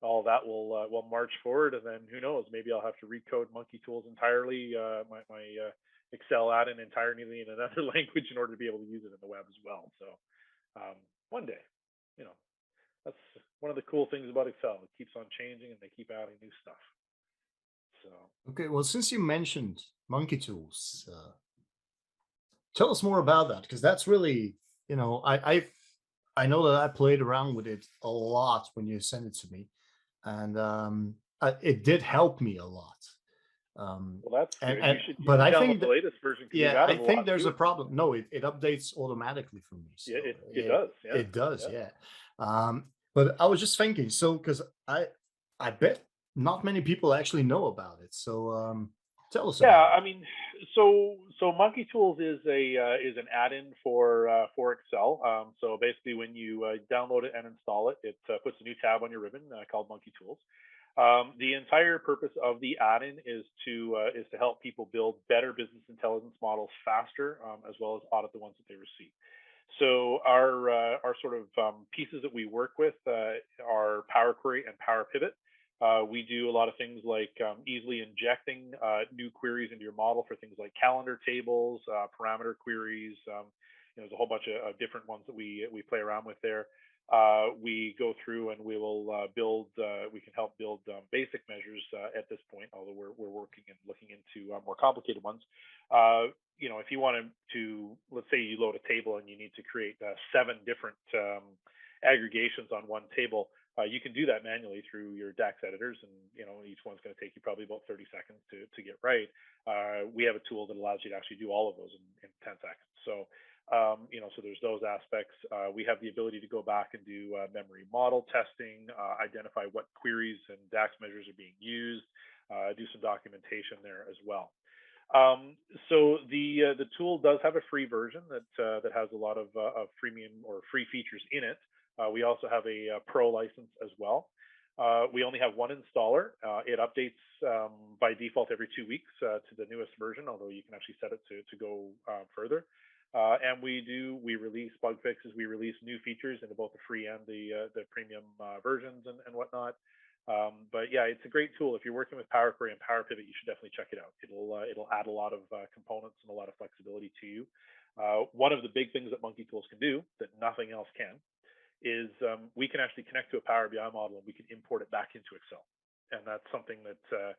all that will march forward, and then who knows? Maybe I'll have to recode Monkey Tools entirely, my Excel add-in entirely in another language in order to be able to use it in the web as well. So one day, you know, that's one of the cool things about Excel. It keeps on changing, and they keep adding new stuff. So okay, well, since you mentioned Monkey Tools, tell us more about that because that's really, I know that I played around with it a lot when you sent it to me, and it did help me a lot. well, that's good. And You but should I download think the that, latest version because they've yeah, I added a think lot there's to a it. problem. No, it updates automatically for me, so Yeah, it it does. Yeah, it does, yeah. yeah. But I was just thinking, so because I bet not many people actually know about it. So tell us Yeah, about it. I mean, so Monkey Tools is an add-in for Excel. So basically, when you download it and install it, it puts a new tab on your ribbon called Monkey Tools. The entire purpose of the add-in is to help people build better business intelligence models faster, as well as audit the ones that they receive. So our sort of pieces that we work with are Power Query and Power Pivot. We do a lot of things like easily injecting new queries into your model for things like calendar tables, parameter queries. There's a whole bunch of different ones that we play around with there. We go through and we will build. We can help build basic measures at this point, although we're working and looking into more complicated ones. If you wanted to, let's say you load a table and you need to create 7 different aggregations on one table, You can do that manually through your DAX editors, and each one's going to take you probably about 30 seconds to get right. We have a tool that allows you to actually do all of those in 10 seconds. So so there's those aspects. We have the ability to go back and do memory model testing, identify what queries and DAX measures are being used, do some documentation there as well. So the tool does have a free version that has a lot of freemium or free features in it. We also have a pro license as well. We only have one installer. It updates by default every 2 weeks to the newest version, although you can actually set it to go further. And we release bug fixes, we release new features into both the free and the premium versions and whatnot. But yeah, it's a great tool. If you're working with Power Query and Power Pivot, you should definitely check it out. It'll add a lot of components and a lot of flexibility to you. One of the big things that Monkey Tools can do that nothing else can is we can actually connect to a Power BI model and we can import it back into Excel. And that's something that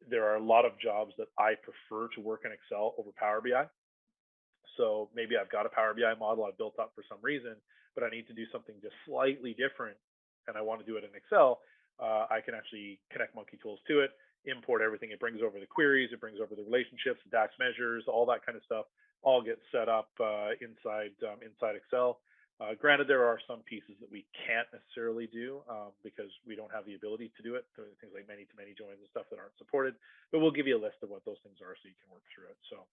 there are a lot of jobs that I prefer to work in Excel over Power BI. So maybe I've got a Power BI model I've built up for some reason, but I need to do something just slightly different and I want to do it in Excel. I can actually connect Monkey Tools to it, import everything. It brings over the queries, it brings over the relationships, DAX measures, all that kind of stuff, all gets set up inside Excel. Granted, there are some pieces that we can't necessarily do because we don't have the ability to do it. Things like many-to-many joins and stuff that aren't supported. But we'll give you a list of what those things are so you can work through it. So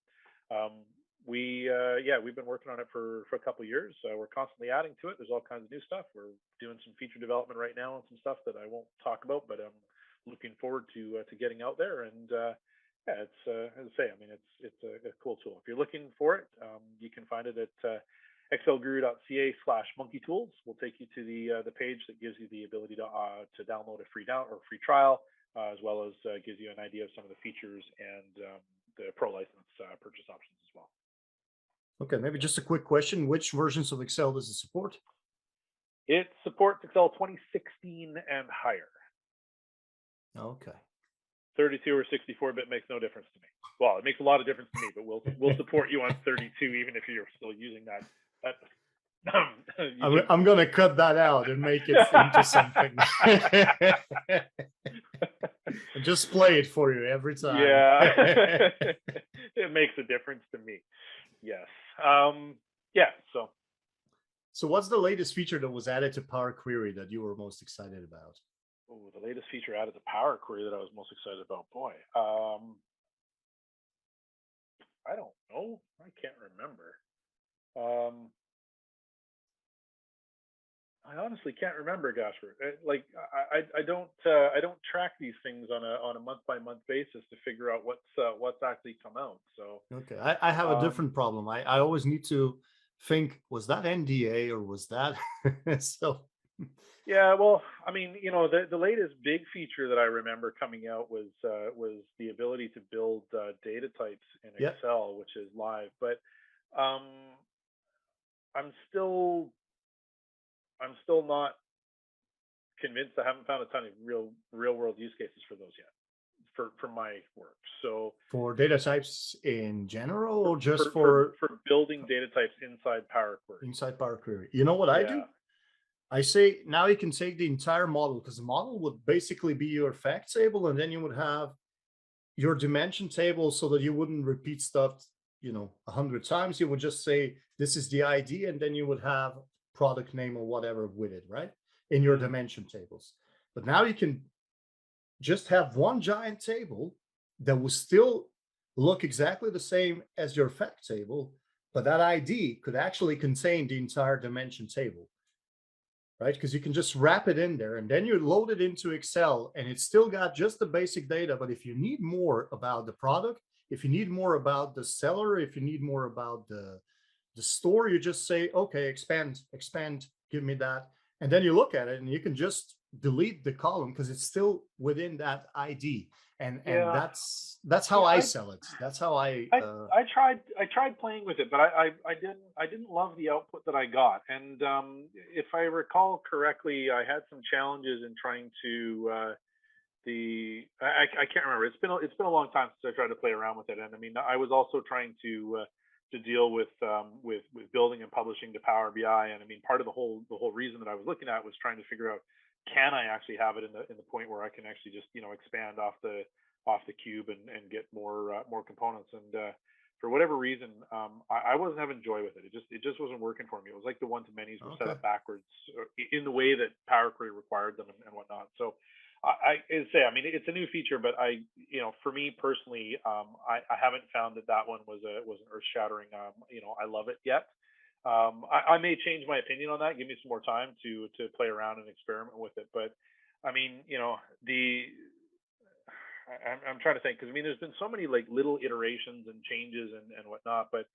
we've been working on it for a couple of years. We're constantly adding to it. There's all kinds of new stuff. We're doing some feature development right now and some stuff that I won't talk about, but I'm looking forward to getting out there. And it's as I say, I mean, it's a cool tool. If you're looking for it, you can find it at excelguru.ca/monkeytools. We'll take you to the page that gives you the ability to download a free free trial, as well as gives you an idea of some of the features and the pro license purchase options as well. Okay, maybe just a quick question. Which versions of Excel does it support? It supports Excel 2016 and higher. Okay. 32 or 64-bit makes no difference to me. Well, it makes a lot of difference to me, but we'll support you on 32 even if you're still using that. I'm going to cut that out and make it into something. And just play it for you every time. Yeah. It makes a difference to me. Yes. Yeah. So what's the latest feature that was added to Power Query that you were most excited about? Oh, the latest feature added to Power Query that I was most excited about. Boy, I don't know. I can't remember. I honestly can't remember, Gasper. Like I don't track these things on a month by month basis to figure out what's actually come out. So okay, I have a different problem. I always need to think, was that NDA or was that so? Yeah, well, I mean, the latest big feature that I remember coming out was the ability to build data types in Yep. Excel, which is live. But um, I'm still not convinced. I haven't found a ton of real world use cases for those yet for my work. So for data types in general, or just for building data types inside Power Query? Inside Power Query. You know what I do? I say now you can take the entire model, because the model would basically be your fact table, and then you would have your dimension table so that you wouldn't repeat stuff 100 times. You would just say this is the ID, and then you would have product name or whatever with it, right, in your dimension tables. But now you can just have one giant table that will still look exactly the same as your fact table, but that ID could actually contain the entire dimension table, right? Because you can just wrap it in there and then you load it into Excel and it's still got just the basic data. But if you need more about the product, if you need more about the seller, if you need more about the store, you just say, okay, expand, give me that. And then you look at it and you can just delete the column because it's still within that ID. And that's how I sell it. That's how I tried playing with it, but I didn't love the output that I got. And if I recall correctly, I had some challenges in trying to I can't remember. It's been a long time since I tried to play around with it. And I mean, I was also trying to deal with building and publishing to Power BI. And I mean, part of the whole reason that I was looking at was trying to figure out, can I actually have it in the point where I can actually just expand off the cube and get more components? And for whatever reason, I wasn't having joy with it. It just wasn't working for me. It was like the one to manys were set Okay. up backwards in the way that Power Query required them and whatnot. So I'd say, I mean, it's a new feature, but for me personally, I haven't found that one was an earth shattering. I love it yet. I may change my opinion on that. Give me some more time to play around and experiment with it. But I mean, I'm trying to think, because I mean, there's been so many like little iterations and changes and whatnot. But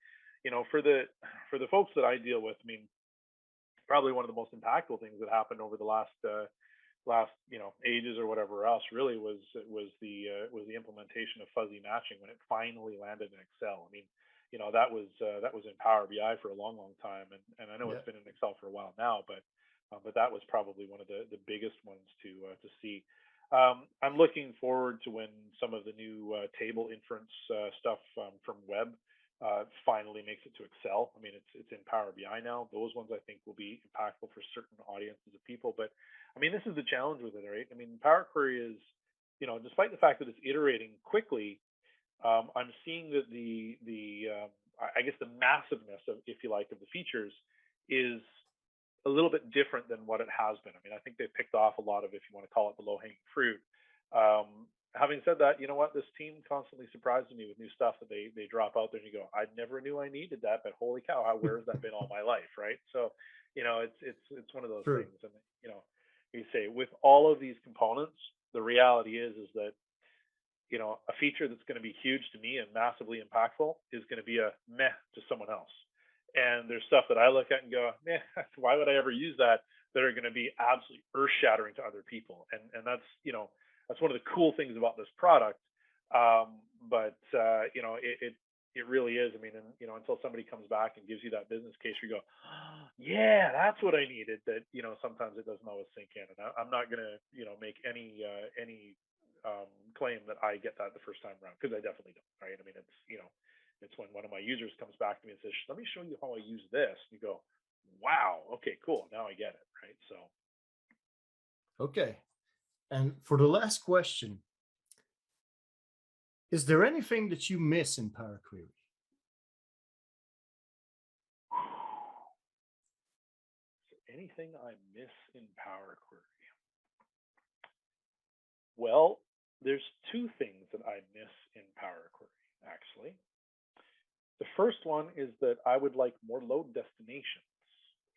for the folks that I deal with, I mean, probably one of the most impactful things that happened over the last ages or whatever else really was the implementation of fuzzy matching when it finally landed in Excel. I mean, that was in Power BI for a long time, and I know Yeah. it's been in Excel for a while now, but that was probably one of the biggest ones to see. I'm looking forward to when some of the new table inference stuff from web finally makes it to Excel. I mean, it's in Power BI now. Those ones I think will be impactful for certain audiences of people. But I mean, this is the challenge with it, right? I mean, Power Query is, despite the fact that it's iterating quickly, I'm seeing that I guess the massiveness of, if you like, of the features is a little bit different than what it has been. I mean, I think they've picked off a lot of, if you want to call it, the low hanging fruit. Having said that, you know what? This team constantly surprises me with new stuff that they drop out there, and you go, I never knew I needed that, but holy cow, where has that been all my life, right? So, it's one of those True. things, and you say with all of these components, the reality is that a feature that's going to be huge to me and massively impactful is going to be a meh to someone else. And there's stuff that I look at and go, meh, why would I ever use that? That are going to be absolutely earth shattering to other people. And that's one of the cool things about this product. But it really is. I mean, and until somebody comes back and gives you that business case where you go, yeah, that's what I needed. That sometimes it doesn't always sink in. And I'm not going to make any claim that I get that the first time around, because I definitely don't. Right? I mean, it's when one of my users comes back to me and says, "Let me show you how I use this." And you go, "Wow, okay, cool. Now I get it." Right? So, Okay. And for the last question, is there anything that you miss in Power Query? is there anything I miss in Power Query? Well, there's two things that I miss in Power Query, actually. The first one is that I would like more load destinations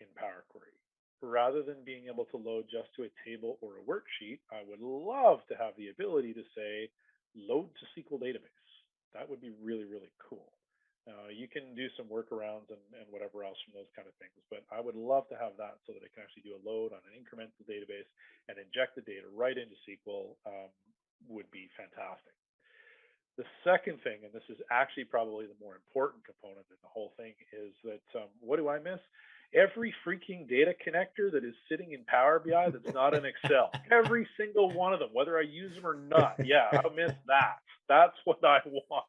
in Power Query. Rather than being able to load just to a table or a worksheet, I would love to have the ability to say, load to SQL database. That would be really, really cool. You can do some workarounds and whatever else from those kind of things, but I would love to have that so that I can actually do a load on an incremental database and inject the data right into SQL. Would be fantastic. The second thing, and this is actually probably the more important component in the whole thing, is that what do I miss? Every freaking data connector that is sitting in Power BI that's not in Excel. Every single one of them, whether I use them or not. Yeah, I miss that. That's what I want.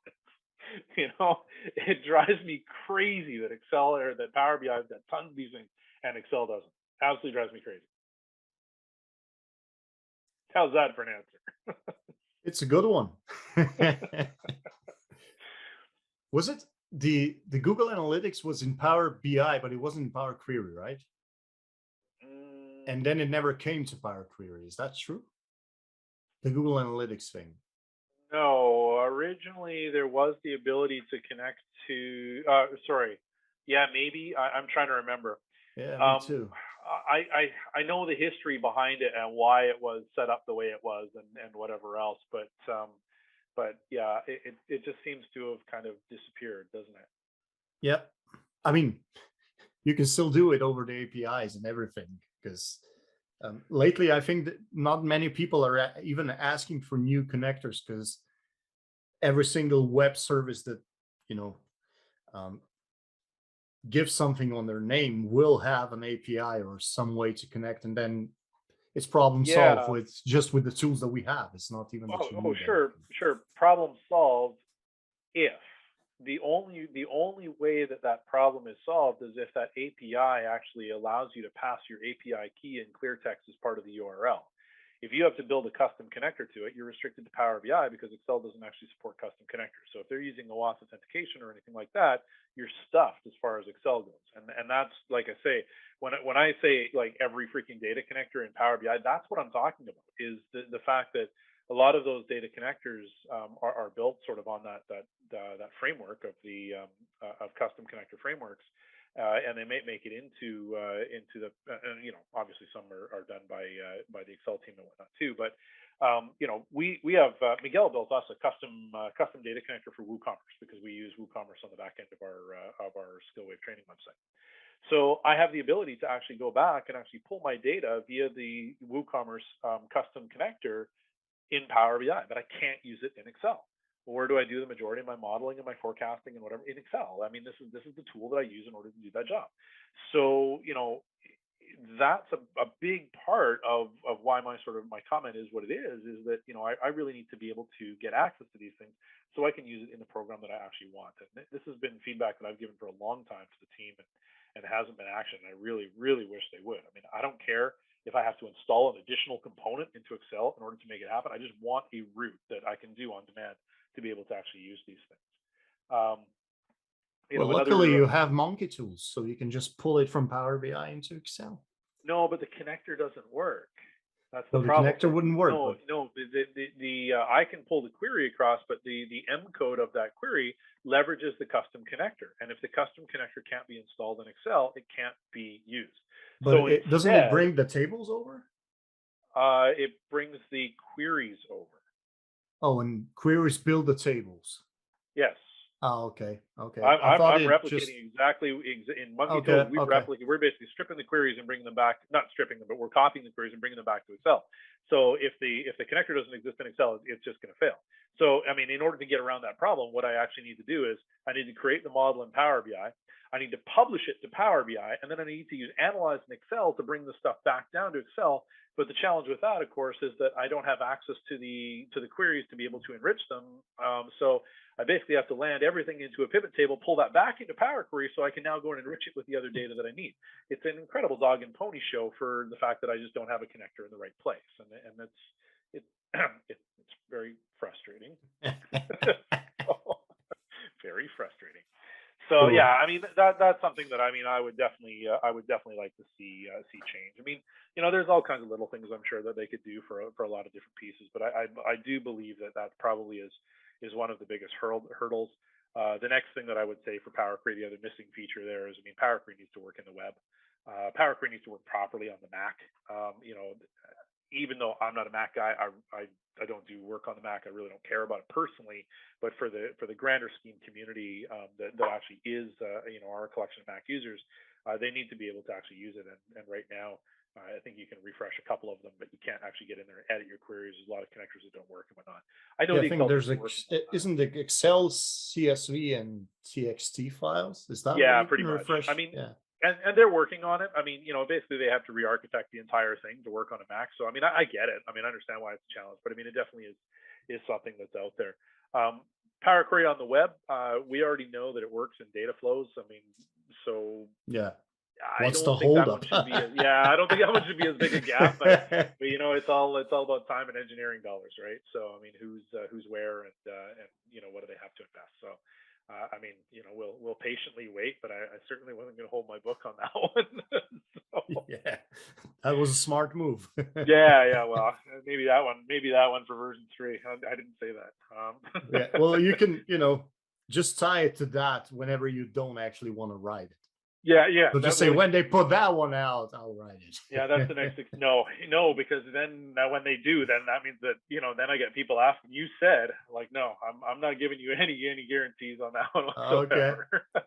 It drives me crazy that Excel or that Power BI has got tons of these things and Excel doesn't. Absolutely drives me crazy. How's that for an answer? It's a good one. Was it the Google Analytics was in Power BI, but it wasn't in Power Query, right? And then it never came to Power Query. Is that true? The Google Analytics thing. No, originally there was the ability to connect to. Sorry, yeah, maybe I'm trying to remember. Yeah, me Um, too. I know the history behind it and why it was set up the way it was and whatever else, but yeah, it just seems to have kind of disappeared, doesn't it? Yeah. I mean, you can still do it over the APIs and everything, because lately I think that not many people are even asking for new connectors, because every single web service that you know um, gives something on their name will have an API or some way to connect, and then it's problem solved Yeah. with the tools that we have. It's not even that Oh, you oh, need sure, anything. sure. Problem solved if the only way that that problem is solved is if that API actually allows you to pass your API key in clear text as part of the URL. If you have to build a custom connector to it, you're restricted to Power BI because Excel doesn't actually support custom connectors. So if they're using OAuth authentication or anything like that, you're stuffed as far as Excel goes. And that's, like I say, when I say like every freaking data connector in Power BI, that's what I'm talking about, is the fact that a lot of those data connectors are built sort of on that framework of the of custom connector frameworks, and they may make it into the obviously some are done by the Excel team and whatnot too. But we have Miguel built us a custom data connector for WooCommerce because we use WooCommerce on the back end of our SkillWave training website. So I have the ability to actually go back and actually pull my data via the WooCommerce custom connector in Power BI, but I can't use it in Excel. Where do I do the majority of my modeling and my forecasting and whatever? In Excel. I mean, this is the tool that I use in order to do that job. So that's a big part of why my comment is what it is that I really need to be able to get access to these things so I can use it in the program that I actually want. And this has been feedback that I've given for a long time to the team, and it hasn't been action. And I really, really wish they would. I mean, I don't care if I have to install an additional component into Excel in order to make it happen. I just want a route that I can do on demand to be able to actually use these things. Well, luckily you have Monkey Tools, so you can just pull it from Power BI into Excel. No, but the connector doesn't work. That's the problem. The connector wouldn't work. No. I can pull the query across, but the M code of that query leverages the custom connector, and if the custom connector can't be installed in Excel, it can't be used. But so doesn't it bring the tables over? It brings the queries over. Oh, and queries build the tables. Yes. Oh, okay. Okay. I'm replicating exactly in Monkey Tools. We're basically stripping the queries and bringing them back. Not stripping them, but we're copying the queries and bringing them back to Excel. So if the connector doesn't exist in Excel, it's just going to fail. So I mean, in order to get around that problem, what I actually need to do is I need to create the model in Power BI. I need to publish it to Power BI, and then I need to use Analyze in Excel to bring the stuff back down to Excel. But the challenge with that, of course, is that I don't have access to the queries to be able to enrich them. So I basically have to land everything into a pivot table, pull that back into Power Query, so I can now go and enrich it with the other data that I need. It's an incredible dog and pony show for the fact that I just don't have a connector in the right place, and it's very frustrating. Very frustrating. So yeah, I mean that's something that I would definitely like to see change. I mean, there's all kinds of little things I'm sure that they could do for a lot of different pieces, but I do believe that probably is one of the biggest hurdles. The next thing that I would say for Power Query, the other missing feature there is, Power Query needs to work in the web. Power Query needs to work properly on the Mac. Even though I'm not a Mac guy, I don't do work on the Mac. I really don't care about it personally, but for the grander scheme community that actually is our collection of Mac users, they need to be able to actually use it. And right now, I think you can refresh a couple of them, but you can't actually get in there and edit your queries. There's a lot of connectors that don't work and whatnot. I know. I think there's isn't the Excel CSV and TXT files? Is that pretty much? Refresh? And they're working on it. Basically they have to re-architect the entire thing to work on a Mac. So I get it. I understand why it's a challenge, but it definitely is something that's out there. Power Query on the web, we already know that it works in data flows. So yeah. What's the holdup? I don't think that one should be as big a gap, but it's all about time and engineering dollars, right? So who's where and what do they have to invest? So we'll patiently wait, but I certainly wasn't going to hold my book on that one. So. Yeah, that was a smart move. yeah. Well, maybe that one for version 3. I didn't say that. Yeah. Well, you can just tie it to that whenever you don't actually want to write it. Yeah. So just say when they put that one out, I'll write it. Yeah, that's the next. No, because then when they do, then that means that then I get people asking. You said no, I'm not giving you any guarantees on that one whatsoever. Okay.